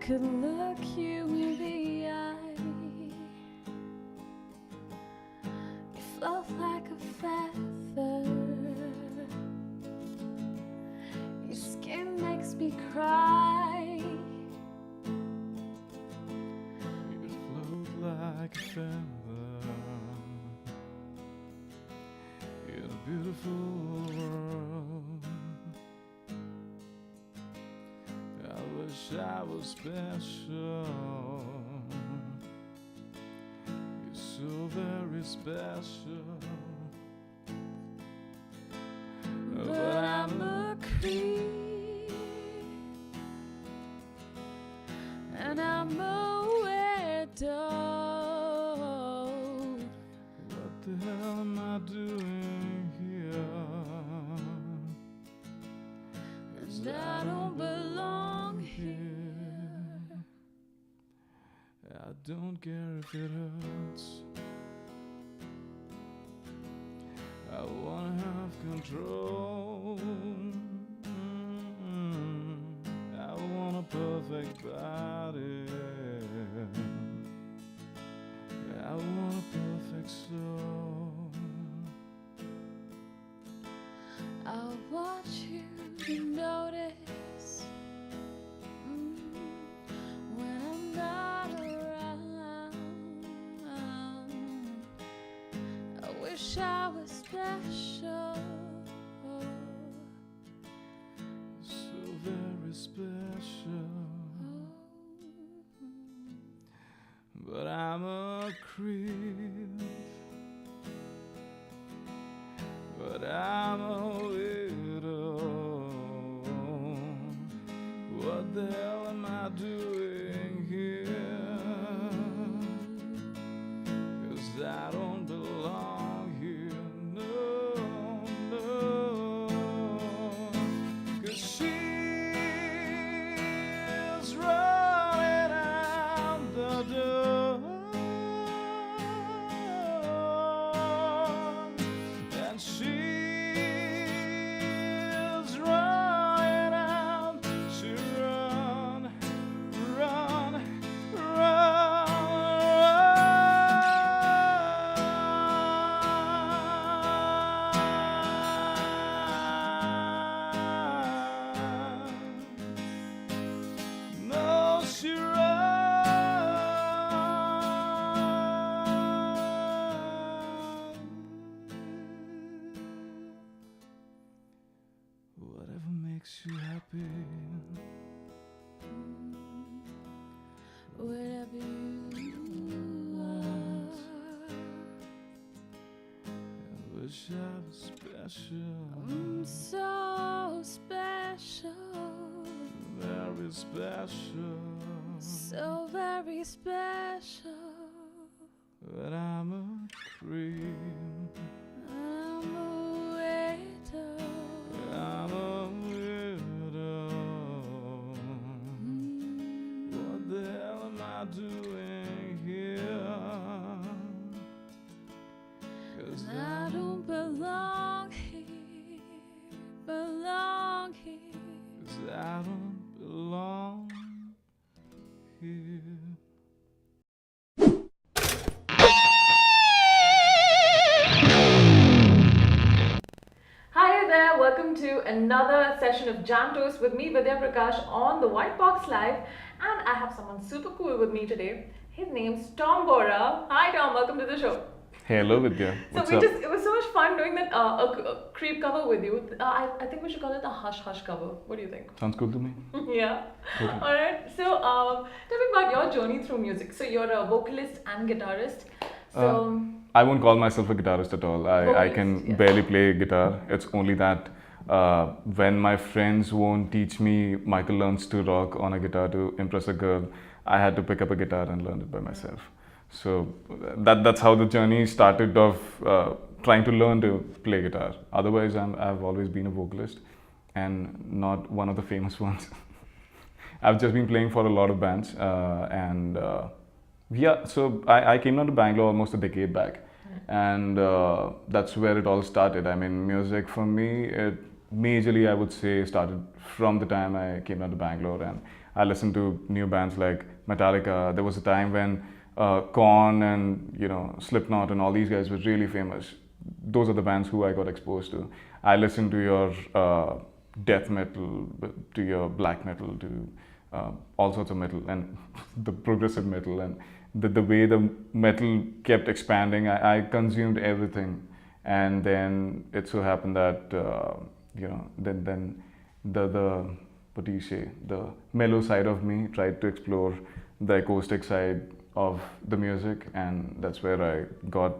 could look you in the eye, you float like a feather. Your skin makes me cry. You float like a feather in a beautiful world. I wish I was special. You're so very special. But I'm a creep, and I'm a weirdo. What the hell am I doing here? And I don't belong here. I don't care if it hurts. I wanna have control. I want a perfect body. I want a perfect soul. I'll watch you notice when I'm not around. I wish I was special. So very special. But I'm a creep. But I'm a widow. What the hell am I doing here? 'Cause I don't belong here, no, no. 'Cause she's running out the door, and she's running out to run, run, run. No, she whatever makes you happy. Whatever you are. I wish I was special, I'm so special, very special. so very special. But I'm a creep. I'm a widow. I'm a widow. What the hell am I doing here? 'Cause I don't belong here, belong here. 'cause I don't belong here. Hi there, welcome to another session of JamToast with me, Vidyaa Prakash, on the WhiteBoxLive, and I have someone super cool with me today. His name's Tom Bora. Hi Tom, welcome to the show. Hello, Vidya. So it was so much fun doing that a creep cover with you. I think we should call it a hush hush cover. What do you think? Sounds cool to me. Yeah. Totally. All right. So tell me about your journey through music. So you're a vocalist and guitarist. So I won't call myself a guitarist at all. I can Vocalist, yeah. barely play guitar. It's only that when my friends won't teach me Michael learns to rock on a guitar to impress a girl, I had to pick up a guitar and learn it by myself. So that's how the journey started of trying to learn to play guitar. Otherwise, I've always been a vocalist and not one of the famous ones. I've just been playing for a lot of bands yeah, so I came down to Bangalore almost a decade back, and that's where it all started. I mean, music for me, it majorly I would say started from the time I came down to Bangalore, and I listen to new bands like Metallica. There was a time when Korn and Slipknot and all these guys were really famous. Those are the bands who I got exposed to. I listen to your death metal, to your black metal, to all sorts of metal and the progressive metal, and the way the metal kept expanding, I consumed everything. And then it so happened that then the what do you say, the mellow side of me tried to explore the acoustic side of the music, and that's where I got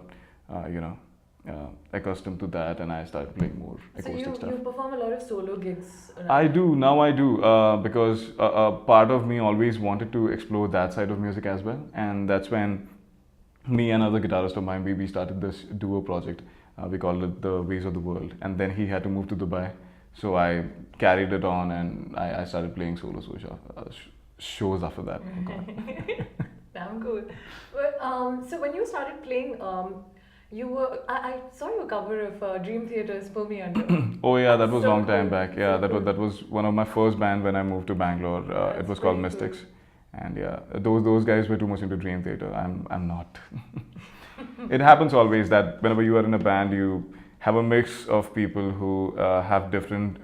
accustomed to that, and I started playing more acoustic stuff. So you perform a lot of solo gigs? I do, because a part of me always wanted to explore that side of music as well, and that's when me and another guitarist of mine, we started this duo project. We called it The Ways of the World, and then he had to move to Dubai, so I carried it on, and I started playing solo shows after that. Oh God. Damn cool. But, so when you started playing, I saw your cover of Dream Theater's Pull Me Under. Oh yeah, that was a So long time cool. back. Yeah, So that was one of my first band when I moved to Bangalore. It That's was called pretty Mystics, cool. and yeah, those guys were too much into Dream Theater. I'm not. It happens always that whenever you are in a band, you have a mix of people who have different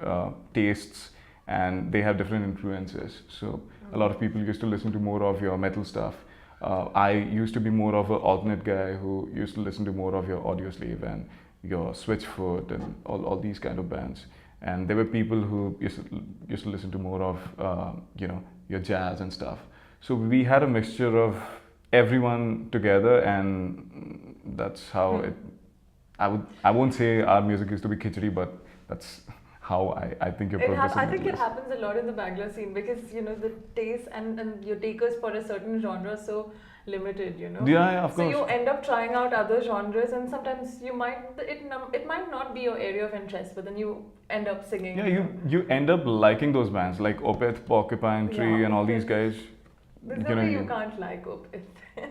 tastes and they have different influences. So a lot of people used to listen to more of your metal stuff. I used to be more of an alternate guy who used to listen to more of your Audioslave and your Switchfoot and all these kind of bands. And there were people who used to listen to more of your jazz and stuff. So we had a mixture of everyone together, and that's how it. I won't say our music used to be khichdi, but that's how I think your progressive I think metal it is. happens a lot in the Bangalore scene because the taste and your takers for a certain genre are so limited. Yeah, of So course. you end up trying out other genres, and sometimes it might not be your area of interest, but then you end up singing. Yeah, you end up liking those bands like Opeth, Porcupine Tree, Yeah, and all these because guys. There's no way you can't like Opeth.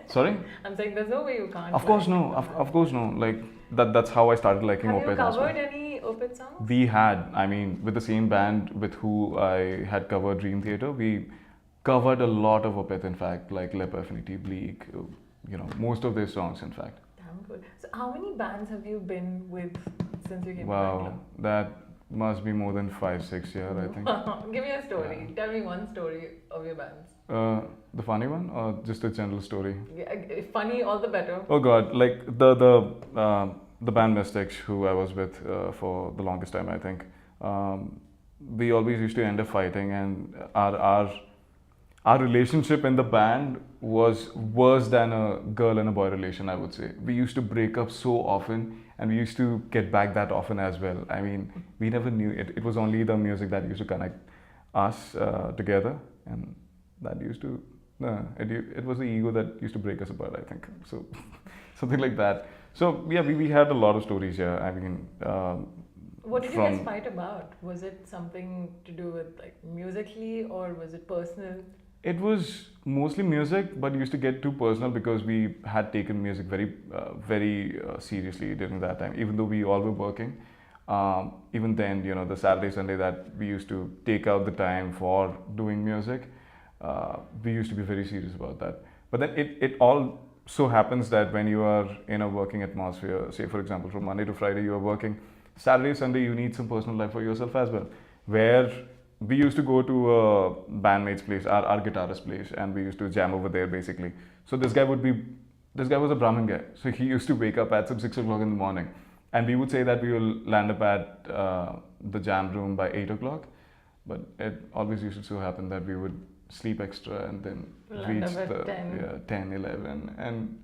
Sorry? I'm saying there's no way you can't. Of course like no. Of course no. Like that's how I started liking Have Opeth you as well. covered any Opeth songs? We had, with the same band with who I had covered Dream Theater, we covered a lot of Opeth, in fact, like Leper Affinity, Bleak, most of their songs, in fact. Damn good. So how many bands have you been with since you came to Wow, Bangalore? that must be more than 5-6 years, I think. Give me a story. Yeah. Tell me one story of your bands. The funny one or just a general story? Yeah, if funny, all the better. Oh God, like the band Mystics, who I was with for the longest time, I think. We always used to end up fighting, and our relationship in the band was worse than a girl and a boy relation, I would say. We used to break up so often, and we used to get back that often as well. We never knew it. It was only the music that used to connect us together, and that used to. It was the ego that used to break us apart, I think. So something like that. So yeah, we had a lot of stories here. What did you guys fight about? Was it something to do with like musically, or was it personal? It was mostly music, but used to get too personal because we had taken music very seriously during that time. Even though we all were working, even then, the Saturday, Sunday that we used to take out the time for doing music, we used to be very serious about that. But then it all so happens that when you are in a working atmosphere, say for example, from Monday to Friday you are working, Saturday, Sunday you need some personal life for yourself as well, where we used to go to a bandmate's place, our guitarist place, and we used to jam over there basically. So this guy was a Brahmin guy. So he used to wake up at some 6 o'clock in the morning. And we would say that we will land up at the jam room by 8 o'clock. But it always used to so happen that we would sleep extra and then Land reach up at the 10. 10, 11. And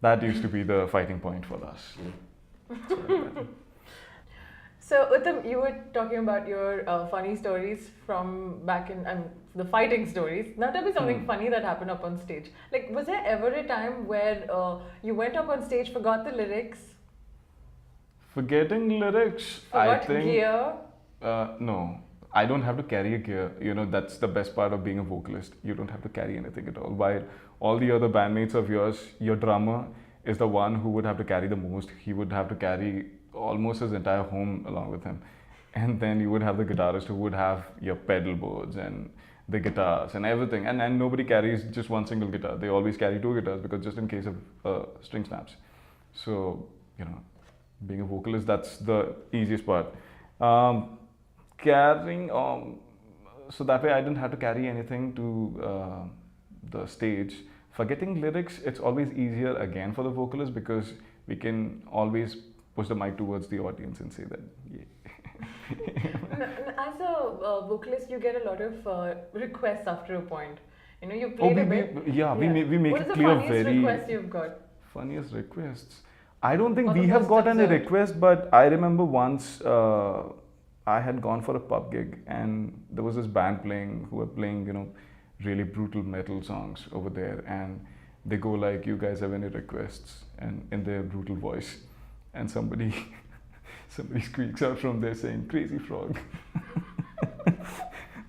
that used to be the fighting point for us. So Uttam, you were talking about your funny stories from back in, the fighting stories. Now tell me something funny that happened up on stage. Like, was there ever a time where you went up on stage, forgot the lyrics? Forgetting lyrics, Forgot I think. gear? No, I don't have to carry a gear. That's the best part of being a vocalist. You don't have to carry anything at all. While all the other bandmates of yours, your drummer is the one who would have to carry the most. He would have to carry almost his entire home along with him. And then you would have the guitarist who would have your pedal boards and the guitars and everything. And nobody carries just one single guitar. They always carry two guitars because just in case of string snaps. So, being a vocalist, that's the easiest part. Carrying, so that way I didn't have to carry anything to the stage. Forgetting lyrics, it's always easier again for the vocalist because we can always push the mic towards the audience and say that, yeah. As a vocalist, you get a lot of requests after a point. You played a bit. We make what it is clear the funniest request you've got? Funniest requests? I don't think Or the we have most got any absurd? request, but I remember once I had gone for a pub gig and there was this band playing who were playing, really brutal metal songs over there, and they go like, "You guys have any requests?" and in their brutal voice, and somebody squeaks out from there saying "Crazy Frog."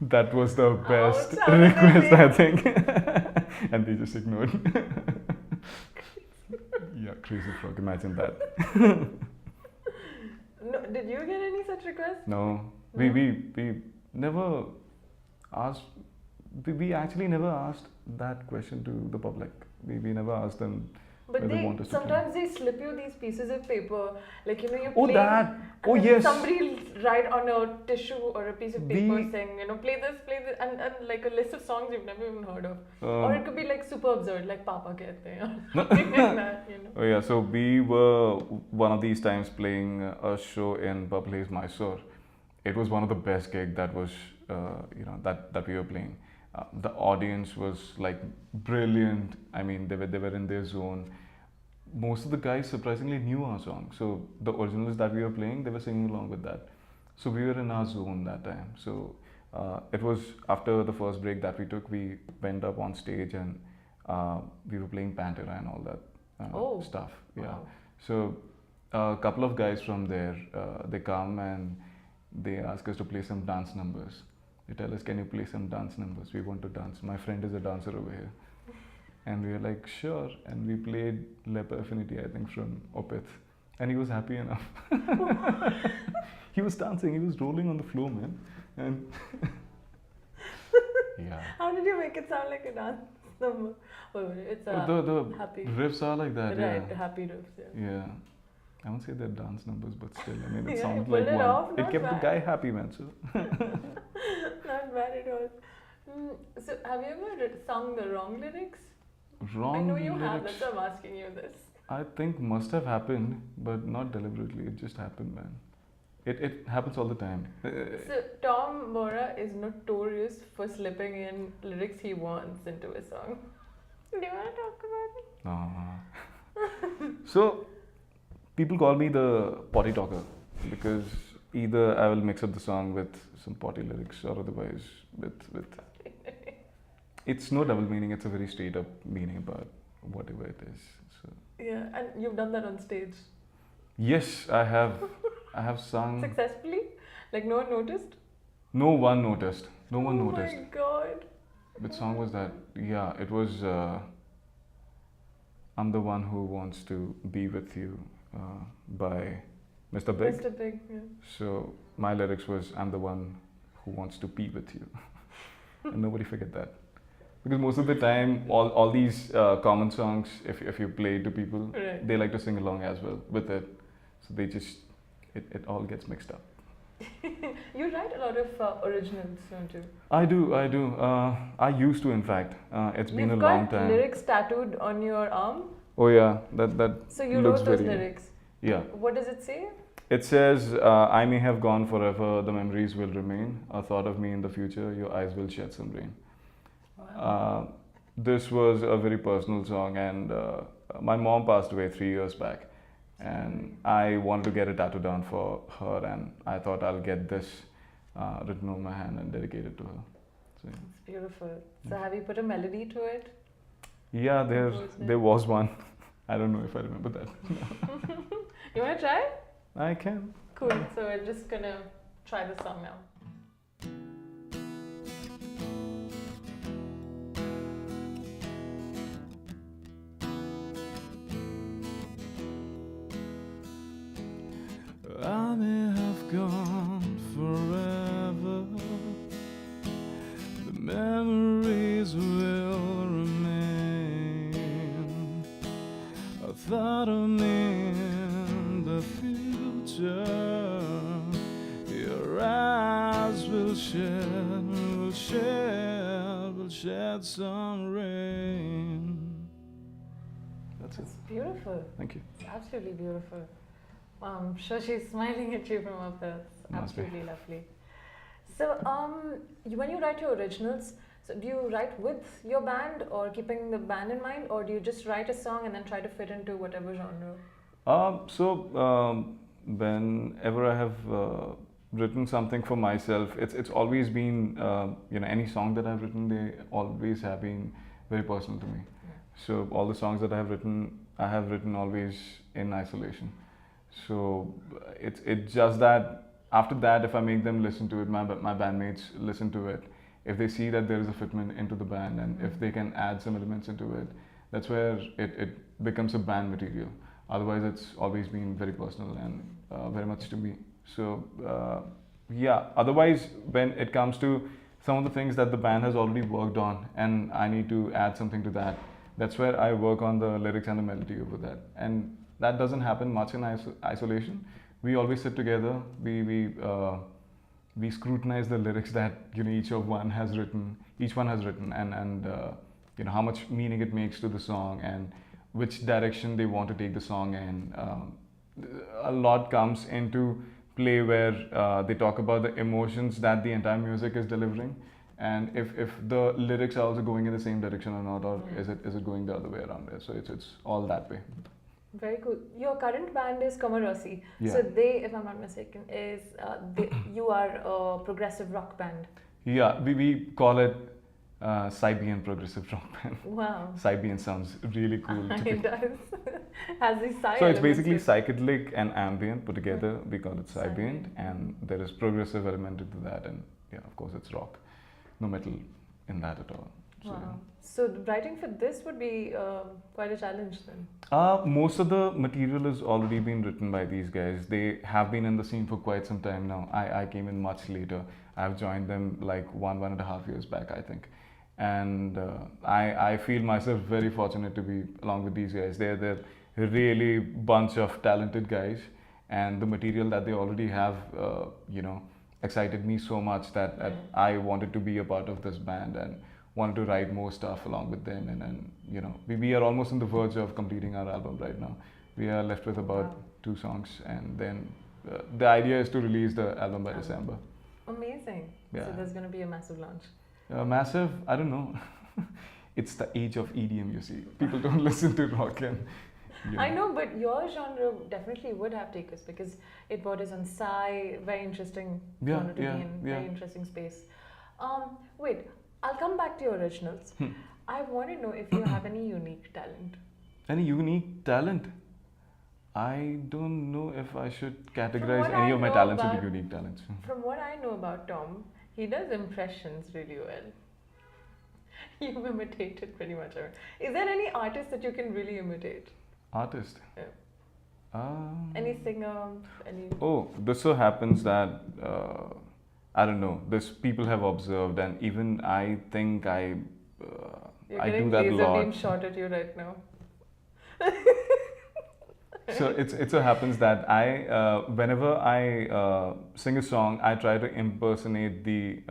That was the best request, I think, and they just ignored. Yeah, Crazy Frog. Imagine that. No, did you get any such requests? No, we never asked. We actually never asked that question to the public. We never asked them. But whether they want us to play. sometimes they slip you these pieces of paper, like you Oh, play. that! Oh, and then yes. Somebody will write on a tissue or a piece of paper We- saying, play this, and like a list of songs you've never even heard of. Or it could be like super absurd, like Papa Kehte Hain, or something like that. Oh yeah, so we were one of these times playing a show in Purple Haze, Mysore. It was one of the best gigs that was, that we were playing. The audience was like brilliant. I mean, they were in their zone. Most of the guys surprisingly knew our song. So the originals that we were playing, they were singing along with that. So we were in our zone that time. So it was after the first break that we took, we went up on stage and we were playing Pantera and all that stuff. Yeah. Wow. So a couple of guys from there, they come and they ask us to play some dance numbers. They tell us, "Can you play some dance numbers? We want to dance. My friend is a dancer over here." And we were like, "Sure." And we played Leper Affinity, I think, from Opeth. And he was happy enough. He was dancing, he was rolling on the floor, man. And yeah. How did you make it sound like a dance number? It's a The happy. riffs are like that, Right, yeah. happy riffs, yeah. Yeah. I won't say they're dance numbers, but still, I mean, it Yeah, sounds you like pulled it one. off, It not kept the bad. guy happy, man. So. Not bad at all. So, have you ever sung the wrong lyrics? Wrong I know you lyrics. have, that's why I'm asking you this. I think must have happened, but not deliberately. It just happened, man. It happens all the time. So, Tom Bora is notorious for slipping in lyrics he wants into a song. Do you want to talk about it? So, people call me the potty talker because either I will mix up the song with some potty lyrics or otherwise with it's no double meaning, it's a very straight up meaning about whatever it is. So Yeah, and you've done that on stage. yes, I have sung. Successfully? Like no one noticed? No one noticed. No one noticed. Oh my god. Which song was that? Yeah, it was I'm the One Who Wants to Be With You by Mr. Big. Mr. Big, yeah. So my lyrics was I'm the one who wants to pee with you. And nobody forget that. Because most of the time, all these common songs, if you play to people, Right. they like to sing along as well with it. So they just, it all gets mixed up. You write a lot of originals, don't you? I do. I used to, in fact. It's been You've a long got time. lyrics tattooed on your arm. Oh yeah, that So you looks wrote those very. lyrics. Yeah. What does it say? It says, I may have gone forever, the memories will remain. A thought of me in the future, your eyes will shed some rain. This was a very personal song, and my mom passed away 3 years back. And I wanted to get a tattoo down for her, and I thought I'll get this written on my hand and dedicate it to her. So, yeah. It's beautiful. So have you put a melody to it? Yeah, Composed it? there was one. I don't know if I remember that. You want to try? I can. Cool. So we're just gonna try the song now. I may have gone forever. The thought of me in the future. Your eyes will shed some rain. That's it. It's beautiful. Thank you. It's absolutely beautiful. I'm sure she's smiling at you from up there. It's Must be. absolutely lovely. So, when you write your originals, so do you write with your band or keeping the band in mind, or do you just write a song and then try to fit into whatever genre? Whenever I have written something for myself, it's always been any song that I've written, they always have been very personal to me. So all the songs that I have written always in isolation. So it's just that after that, if I make them listen to it, my bandmates listen to it, if they see that there is a fitment into the band and if they can add some elements into it, that's where it becomes a band material. Otherwise, it's always been very personal and very much to me. So otherwise, when it comes to some of the things that the band has already worked on and I need to add something to that, that's where I work on the lyrics and the melody over that. And that doesn't happen much in isolation. We always sit together, we scrutinize the lyrics that each one has written, and how much meaning it makes to the song and which direction they want to take the song in. A lot comes into play where they talk about the emotions that the entire music is delivering, and if the lyrics are also going in the same direction or not, or is it going the other way around there. So it's all that way. Very cool. Your current band is Coma Rossi. Yeah. So they, if I'm not mistaken, is you are a progressive rock band. Yeah, we call it Sibian progressive rock band. Wow. Sibian sounds really cool. It does. Has these side So it's elements basically with- psychedelic and ambient put together. We call it Sibian, and there is progressive element into that, and of course it's rock. No metal in that at all. So, Wow. So writing for this would be quite a challenge then. most of the material has already been written by these guys. They have been in the scene for quite some time now. I came in much later. I've joined them like 1.5 years back, I think. And I feel myself very fortunate to be along with these guys. They're really bunch of talented guys, and the material that they already have, excited me so much that I wanted to be a part of this band and wanted to write more stuff along with them. And we are almost on the verge of completing our album right now. We are left with about 2 songs, and then the idea is to release the album by December. Amazing. Yeah. So there's going to be a massive launch. Massive, I don't know. It's the age of EDM, you see. People don't listen to rock and. I know, but your genre definitely would have takers because it borders on sci, very interesting genre to be in, very interesting space. Wait, I'll come back to your originals. I want to know if you have any unique talent. Any unique talent? I don't know if I should categorize what any I of my know talents about- into unique talents. From what I know about Tom, he does impressions really well. You've imitated pretty much everyone. Is there any artist that you can really imitate? Artist? Yeah. Any singer? Any? Oh, this so happens that I don't know. This people have observed, and even I think I You're I do getting that a laser lot. beam shot at you right now. So it so happens that whenever I sing a song, I try to impersonate the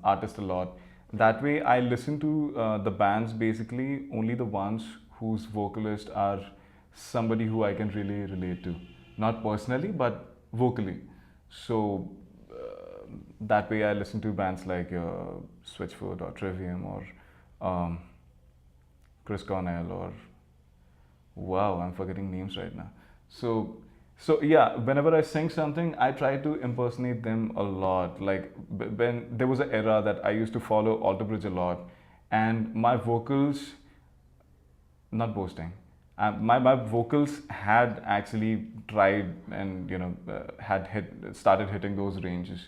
artist a lot. That way, I listen to the bands basically only the ones whose vocalists are somebody who I can really relate to, not personally but vocally. So that way, I listen to bands like Switchfoot or Trivium or Chris Cornell or wow, I'm forgetting names right now. So yeah, whenever I sing something, I try to impersonate them a lot. Like when there was an era that I used to follow Alter Bridge a lot, and my vocals, not boasting, my vocals had actually tried and had started hitting those ranges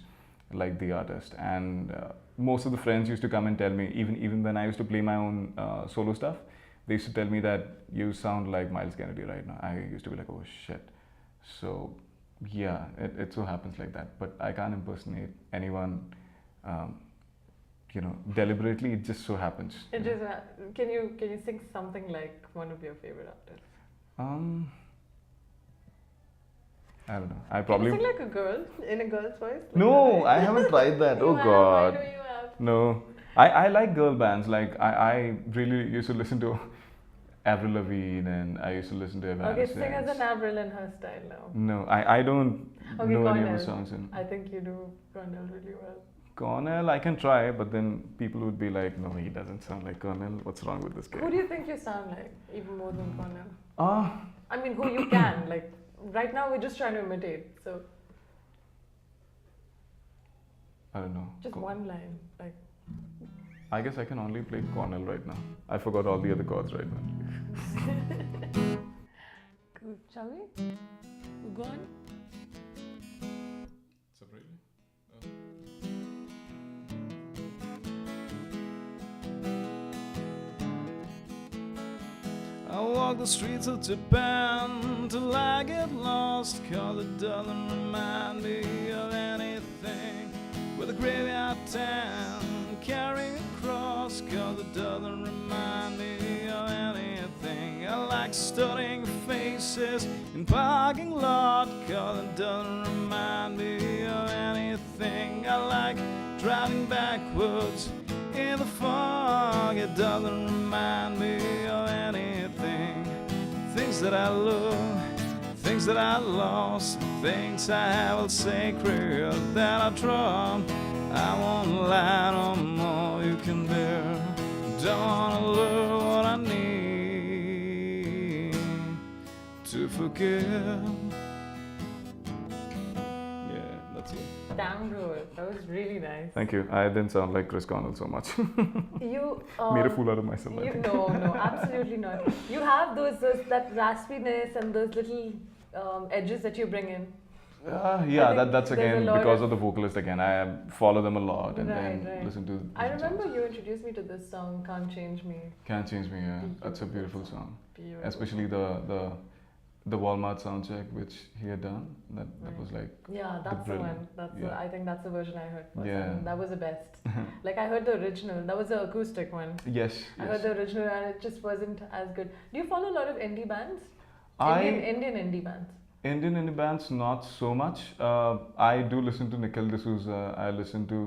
like the artist. And most of the friends used to come and tell me, even when I used to play my own solo stuff, they used to tell me that you sound like Miles Kennedy right now. I used to be like, oh shit. So yeah, it so happens like that. But I can't impersonate anyone, deliberately. It just so happens. It just can you sing something like one of your favorite artists? Um, I don't know. I Can you probably sing like a girl in a girl's voice? Like no. that? I haven't tried that. You Oh have, God. I know you have. No. I like girl bands. Like I really used to listen to Avril Lavigne and I used to listen to Okay, Evanescence. sing as an Avril in her style now. No, I don't Okay, know any of Cornell. the songs. In I think you do Cornell really well. Cornell, I can try, but then people would be like, no, he doesn't sound like Cornell. What's wrong with this guy? Who do you think you sound like, even more than Cornell? Ah, I mean, who you can. Like, right now we're just trying to imitate. So, I don't know. just one line. Like, I guess I can only play Cornell right now. I forgot all the other chords right now. cool. Shall we? We go on? Separately? I walk the streets of Japan till I get lost, 'cause it doesn't remind me of anything. With a graveyard town carrying a cross, 'cause it doesn't remind me of anything. I like studying faces in parking lot, 'cause it doesn't remind me of anything. I like driving backwards in the fog, it doesn't remind me of anything. Things that I love, things that I lost, things I held sacred that I dropped. I won't lie no more, you can bear. Don't wanna learn what I need to forgive. Yeah, that's it. Damn, bro. That was really nice. Thank you. I didn't sound like Chris Cornell so much. You Made a fool out of myself. I think. No, absolutely not. You have those that raspiness and those little edges that you bring in. Yeah, think that's there's again a lot because of- of the vocalist again. I follow them a lot and Right, then right. listen to. I different remember songs. you introduced me to this song, Can't Change Me. Can't Change Me. Yeah, that's a beautiful song. Beautiful. Especially the Walmart soundcheck which he had done. That was like Yeah, that's the brilliant. one. That's Yeah. I think that's the version I heard first. Yeah. And that was the best. Like I heard the original. That was the acoustic one. yes. I heard the original and it just wasn't as good. Do you follow a lot of indie bands? Indian indie bands. Indian indie bands, not so much. I do listen to Nikhil D'Souza. I listen to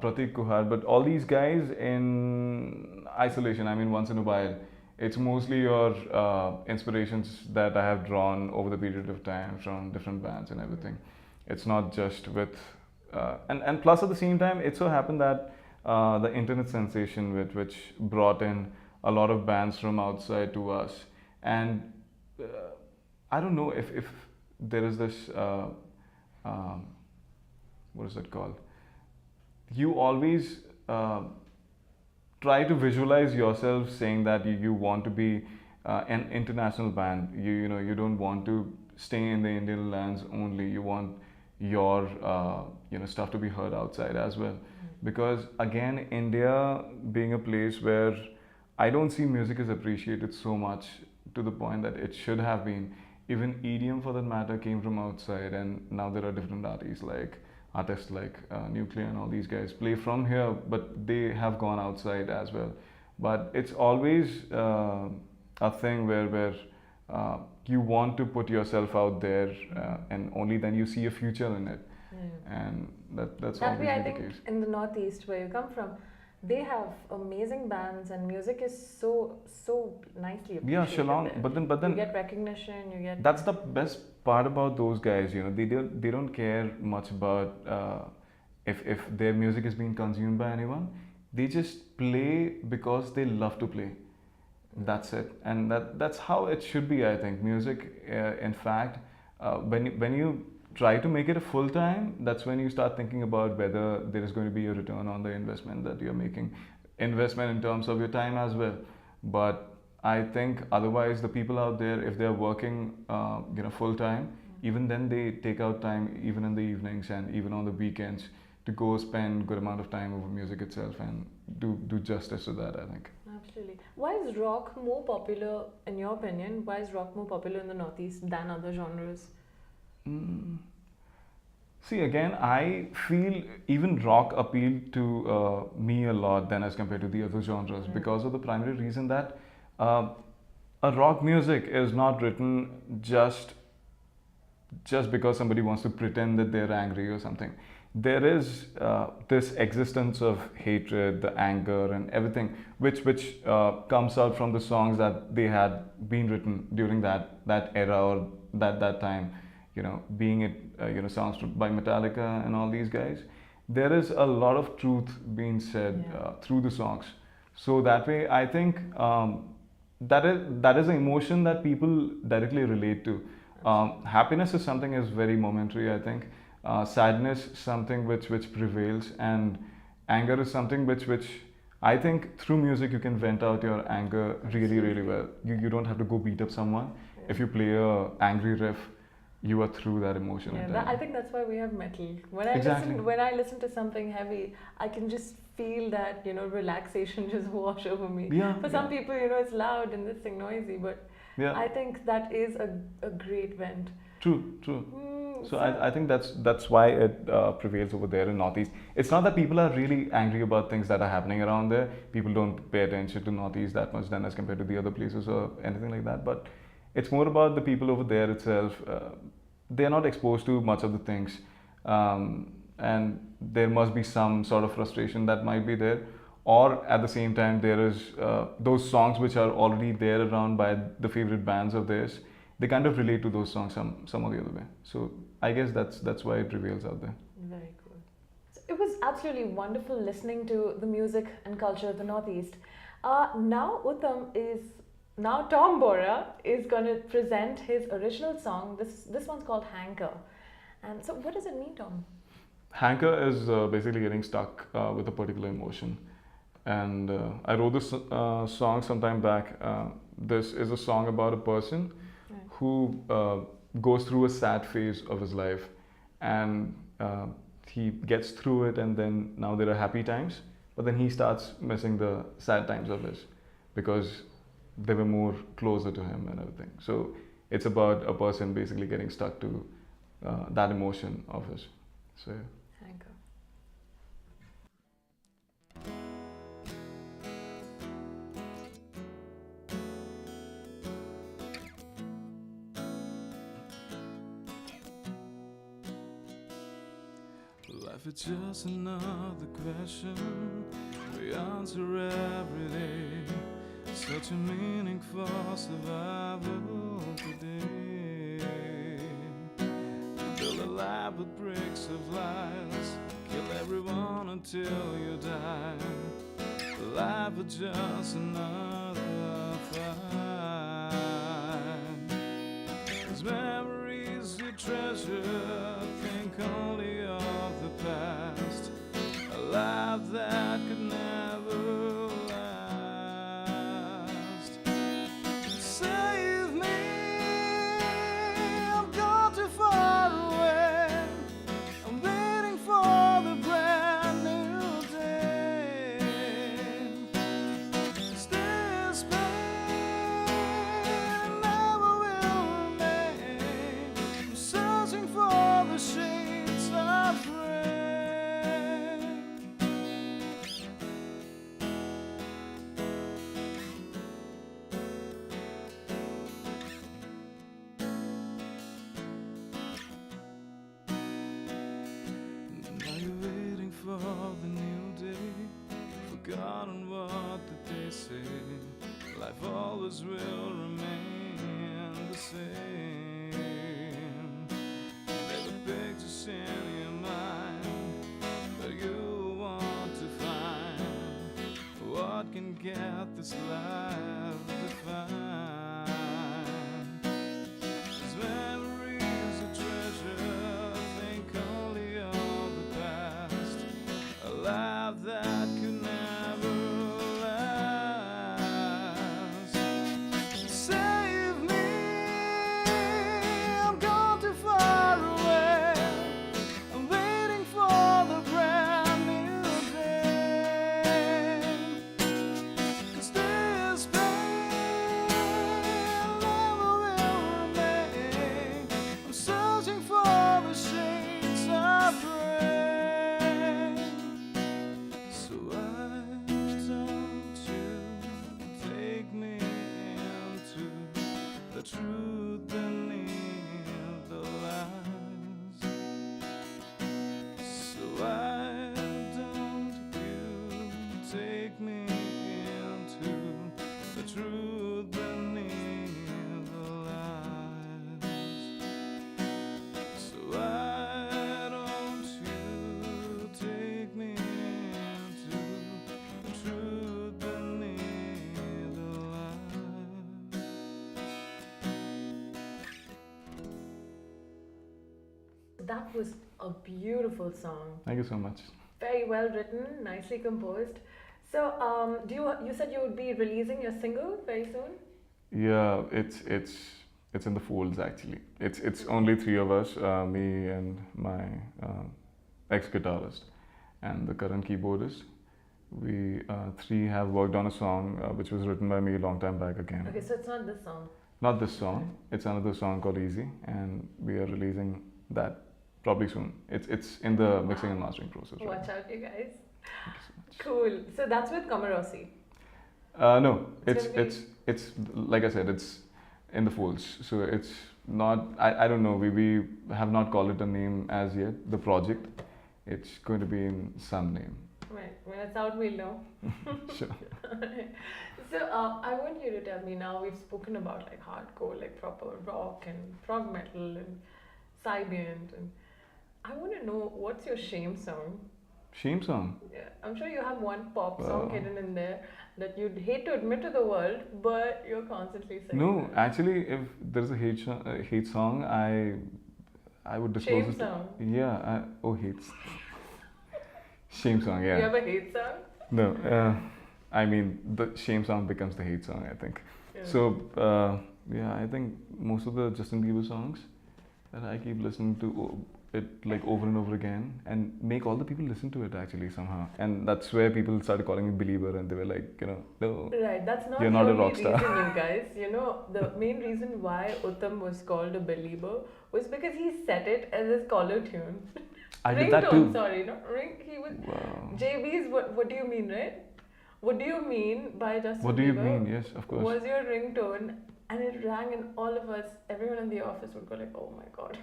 Pratik Kuhar, but all these guys in isolation. I mean, once in a while. It's mostly your inspirations that I have drawn over the period of time from different bands and everything. It's not just with, and plus at the same time, it so happened that the internet sensation which brought in a lot of bands from outside to us, and I don't know if there is this what is that called? You always try to visualize yourself saying that you want to be an international band. You know you don't want to stay in the Indian lands only. You want your stuff to be heard outside as well. Because again, India being a place where I don't see music is appreciated so much to the point that it should have been. Even EDM for that matter came from outside, and now there are different artists like Nuclear and all these guys play from here, but they have gone outside as well. But it's always a thing where you want to put yourself out there, and only then you see a future in it. And that's That way, obviously I the think case. in the Northeast where you come from, they have amazing bands and music is so nicely appreciated. Yeah, Shillong, there. but then you get recognition. You get that's the best part about those guys. They don't care much about if their music is being consumed by anyone. They just play because they love to play. That's it, and that's how it should be. I think music, in fact, when you try to make it a full time, that's when you start thinking about whether there is going to be a return on the investment that you're making, investment in terms of your time as well. But I think otherwise, the people out there, if they're working, full time, even then they take out time, even in the evenings and even on the weekends, to go spend good amount of time over music itself and do justice to that. I think. Absolutely. Why is rock more popular, in your opinion? Why is rock more popular in the Northeast than other genres? See, again, I feel even rock appealed to me a lot than as compared to the other genres because of the primary reason that a a rock music is not written just because somebody wants to pretend that they're angry or something. There is this existence of hatred, the anger, and everything, which comes out from the songs that they had been written during that era or that time. You know, being it songs by Metallica and all these guys. There is a lot of truth being said through the songs. So that way, I think that is an emotion that people directly relate to. Happiness is something is very momentary, I think. Sadness something which prevails, and anger is something which I think through music you can vent out your anger really well. You don't have to go beat up someone. If you play a angry riff, you are through that emotion. I think that's why we have metal. When I listen to something heavy, I can just feel that relaxation just wash over me. For some people, it's loud and this thing noisy, but I think that is a great vent. True. So I think that's why it prevails over there in Northeast. It's not that people are really angry about things that are happening around there. People don't pay attention to Northeast that much then as compared to the other places or anything like that. But it's more about the people over there itself. They're not exposed to much of the things, and there must be some sort of frustration that might be there. Or at the same time, there is those songs which are already there around by the favorite bands of theirs. They kind of relate to those songs some or the other way. So I guess that's why it prevails out there. Very cool. So it was absolutely wonderful listening to the music and culture of the Northeast. Now Tom Bora is going to present his original song. This one's called Hanker. And so what does it mean, Tom? Hanker is basically getting stuck with a particular emotion. And I wrote this song some time back. This is a song about a person who goes through a sad phase of his life, and he gets through it, and then now there are happy times, but then he starts missing the sad times of his because they were more closer to him and everything. So it's about a person basically getting stuck to that emotion of his. So Hanker. Life is just another question we answer every day. Such a meaning for survival today. Build a life with bricks of lies, kill everyone until you die. Life is just another fight. These memories you treasure, think only of the past. A life that could never last. Save me, I've gone too far away. I'm waiting for the brand new day. This pain never will remain. I'm searching for the shades of gray. that was a beautiful song. Thank you so much. Very well written, nicely composed. So, you said you would be releasing your single very soon? Yeah, it's in the folds actually. It's only three of us, me and my ex-guitarist and the current keyboardist. We three have worked on a song which was written by me a long time back again. Okay, so it's not this song. Not this song. It's another song called Easy, and we are releasing that probably soon. It's in the mixing and mastering process. Right Watch now. out, you guys. Thank you so much. Cool. So that's with Coma Rossi. No, It's it's like I said, it's in the folds. So it's not. I don't know. We have not called it a name as yet. The project. It's going to be in some name. Right. When it's out, we'll know. Sure. So I want you to tell me now. We've spoken about like hardcore, like proper rock and prog metal and Sybient, and I want to know what's your shame song. Shame song. Yeah, I'm sure you have one pop Wow. song hidden in there that you'd hate to admit to the world, but you're constantly saying. No, actually, if there's a hate song, I would disclose Shame it. song. Yeah. Hates. Shame song. You Yeah. have a hate song? No. I mean, the shame song becomes the hate song, I think. Yeah. So, yeah, I think most of the Justin Bieber songs that I keep listening to it like over and over again and make all the people listen to it actually somehow. And that's where people started calling me believer and they were like, no. Right, that's not You're the not a only rock star. reason, you guys. You know, the main reason why Uttam was called a believer was because he set it as his collar tune. I did that too. Sorry, not ring. He was Wow. JB's. What do you mean, right? What do you mean by Justin What do you Bieber mean? Yes, of course. was your ringtone, and it rang, and all of us, everyone in the office would go like, "Oh my god."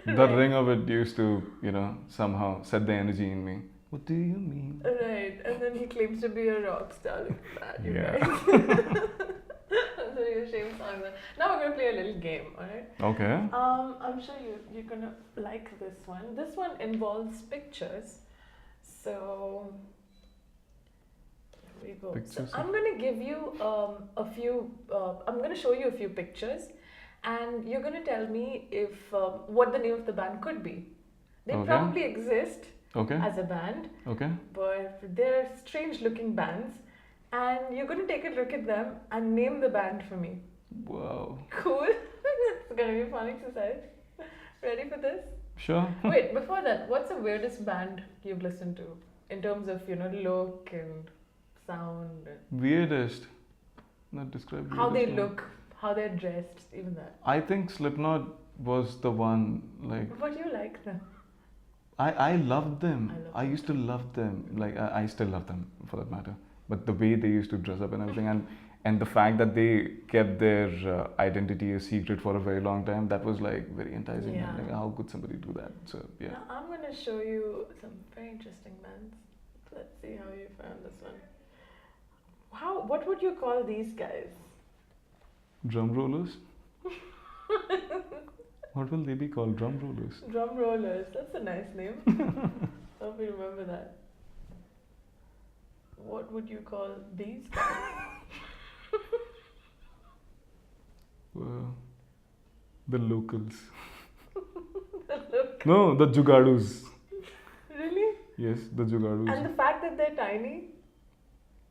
The ring of it used to, somehow set the energy in me. What do you mean? Right, and then he claims to be a rock star. Look at that, you Yeah. guys. So your shame song. Now we're gonna play a little game, alright? Okay. I'm sure you're gonna like this one. This one involves pictures. So here we go. Pictures. So I'm gonna give you a few. I'm gonna show you a few pictures, and you're gonna tell me if what the name of the band could be. They Okay. probably exist Okay. as a band, Okay. but they're strange-looking bands, and you're gonna take a look at them and name the band for me. Wow. Cool. It's gonna be a fun exercise. Ready for this? Sure. Wait, before that, what's the weirdest band you've listened to in terms of look and sound, and Weirdest. Not describe how they weirdest one. look, how they're dressed, even that. I think Slipknot was the one. Like What do you like then? I loved them. I love I used to love them. Like I still love them for that matter. But the way they used to dress up and everything, and the fact that they kept their identity a secret for a very long time, that was like very enticing. Yeah. Like how could somebody do that? So yeah. Now I'm gonna show you some very interesting bands. Let's see how you found this one. What would you call these guys? Drum rollers. What will they be called? Drum rollers. Drum rollers. That's a nice name. Hope you remember that. What would you call these guys? The locals. Look. No, the Jugadus. Really? Yes, the Jugadus. And the fact that they're tiny.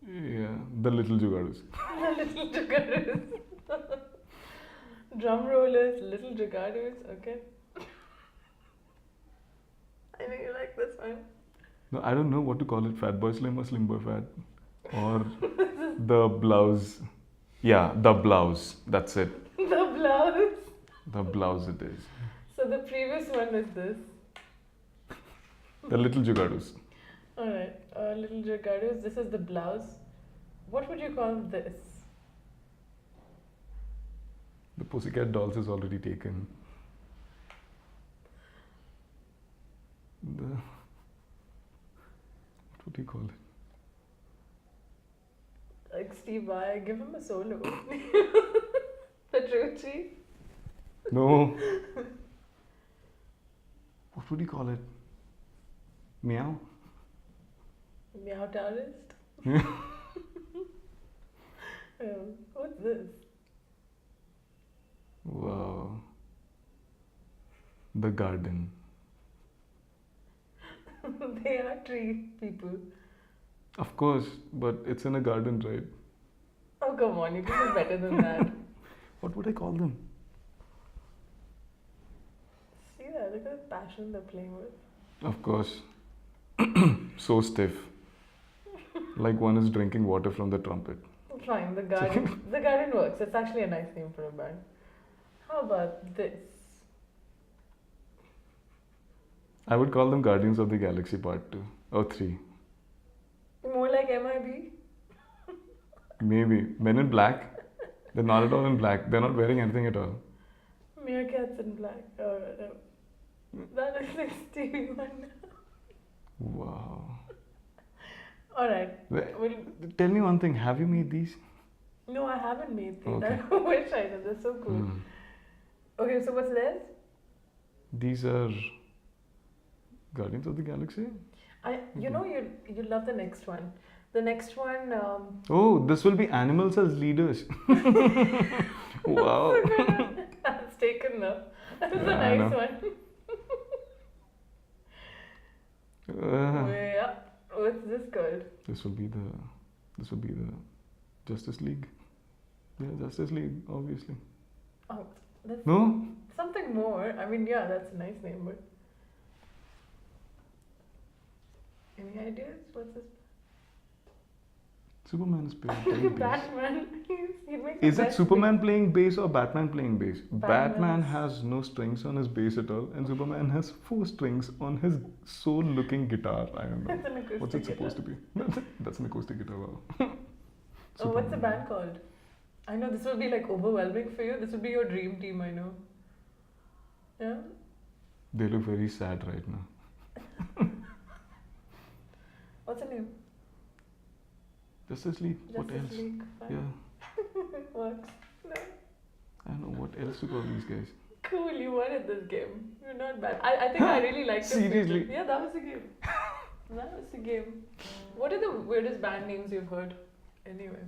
Yeah, the little Jugadus. The little jugadus. Drum rollers, little jugadus. Okay. I know you like this one. No, I don't know what to call it. Fat boy slim or slim boy fat, or the blouse. Yeah, the blouse. That's it. The blouse. The blouse it is. So the previous one is this. The little Jugadus. Alright, little jugadus. This is the blouse. What would you call this? The Pussycat Dolls is already taken. What would you call it? Like Steve Vai, give him a solo. Petrucci. No. What would you call it? Meow? Meow Taurist. What's this? Wow. The garden. They are tree people. Of course, but it's in a garden, right? Oh, come on, you can do better than that. What would I call them? See that? Look at the passion they're playing with. Of course. So stiff. Like one is drinking water from the trumpet. Fine, the garden. The garden works. It's actually a nice name for a band. How about this? I would call them Guardians of the Galaxy Part 2 or 3. More like MIB? Maybe. Men in Black. They're not at all in black. They're not wearing anything at all. Meerkats in black. Oh, no. That is like Stevie Wonder. Wow. Alright. Tell me one thing. Have you made these? No, I haven't made these. Okay. I wish I did. They're so cool. Okay, so what's this? These are Guardians of the Galaxy? You know, you love the next one. The next one. Oh, this will be animals as leaders. Wow. That's taken now. That's a Yeah, I nice know. one. Yeah. What's this called? This will be the Justice League. Yeah, Justice League, obviously. Oh, that's No? something more. I mean, yeah, that's a nice name, but. Any ideas? What's this? Superman is playing bass. Batman. He makes Is the it best Superman playing bass or Batman playing bass? Batman Batman's- has no strings on his bass at all, and Superman has 4 strings on his soul-looking guitar. I don't know. It's an acoustic What's it supposed to be? That's an acoustic guitar. Wow. Oh, what's the Superman. band called? I know this will be like overwhelming for you. This will be your dream team, I know. Yeah? They look very sad right now. What's the name? Justice League. What Justice else? League. Fine. Yeah. Works. No. I don't know what else to call these guys. Cool, you won at this game. You're not bad. I think I really liked it. Seriously? Yeah, that was the game. That was the game. What are the weirdest band names you've heard? Anyway.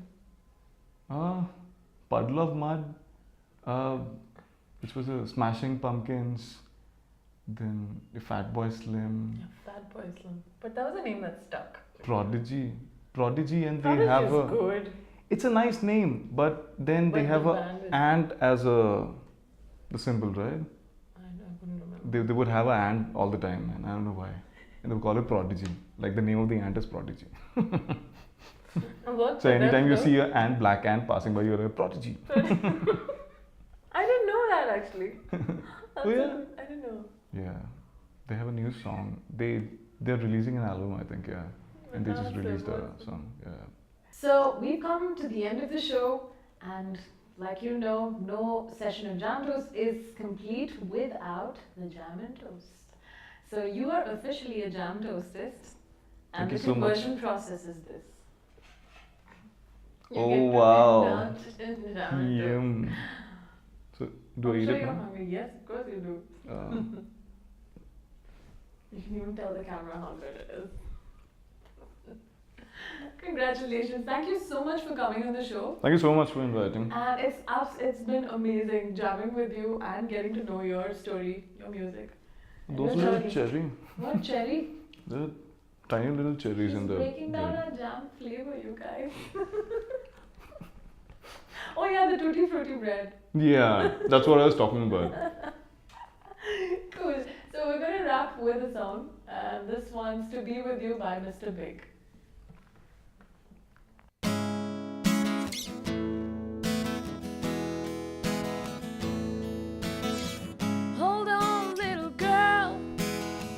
Puddle of Mud, which was a Smashing Pumpkins, then the Fat Boy Slim, Yeah, Fat Boy Slim. But that was a name that stuck. Prodigy, and they Prodigy have is a. good. It's a nice name, but then they But have the a band is- ant as the symbol, right? I couldn't remember. They would have an ant all the time, and I don't know why. And they would call it Prodigy. Like the name of the ant is Prodigy. And worked So for them, anytime you though. see an ant, black ant passing by, you're a Prodigy. I didn't know that actually. That's Oh, yeah? I didn't know. Yeah, they have a new song. They're releasing an album, I think. Yeah, and they just Awesome, released a awesome. song. Yeah. So we've come to the end of the show, and like you know, no session of JamToast is complete without the Jam and Toast. So you are officially a JamToastist, and Thank you the so much. conversion process is this. You Oh, get to wow. indulge in Jam and Toast. Yum. So do I I'm eat sure it you're now? hungry. Yes, of course you do. You can even tell the camera how good it is. Congratulations. Thank you so much for coming on the show. Thank you so much for inviting. And it's been amazing jamming with you and getting to know your story, your music. and Those your little journey. cherry, What cherry? the tiny little cherries She's in the. breaking down yeah. our jam flavor, you guys. Oh yeah, the tutti frutti bread. Yeah, that's what I was talking about. Cool. So we're gonna wrap with a song, and this one's "To Be With You" by Mr. Big. Hold on, little girl.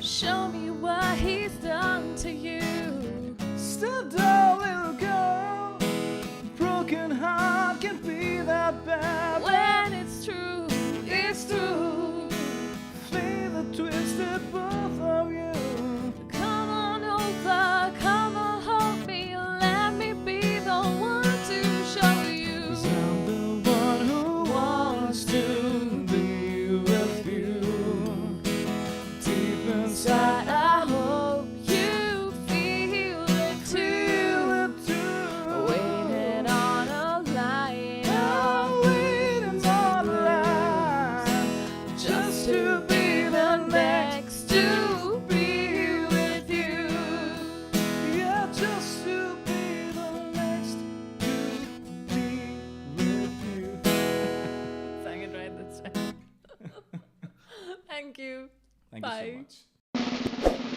Show me what he's done to you. Stand down, little girl. Broken heart can be that bad. When it's true, it's true. Flee the twisted both of you. Come on over, come Thank you. Thank Bye. you so much.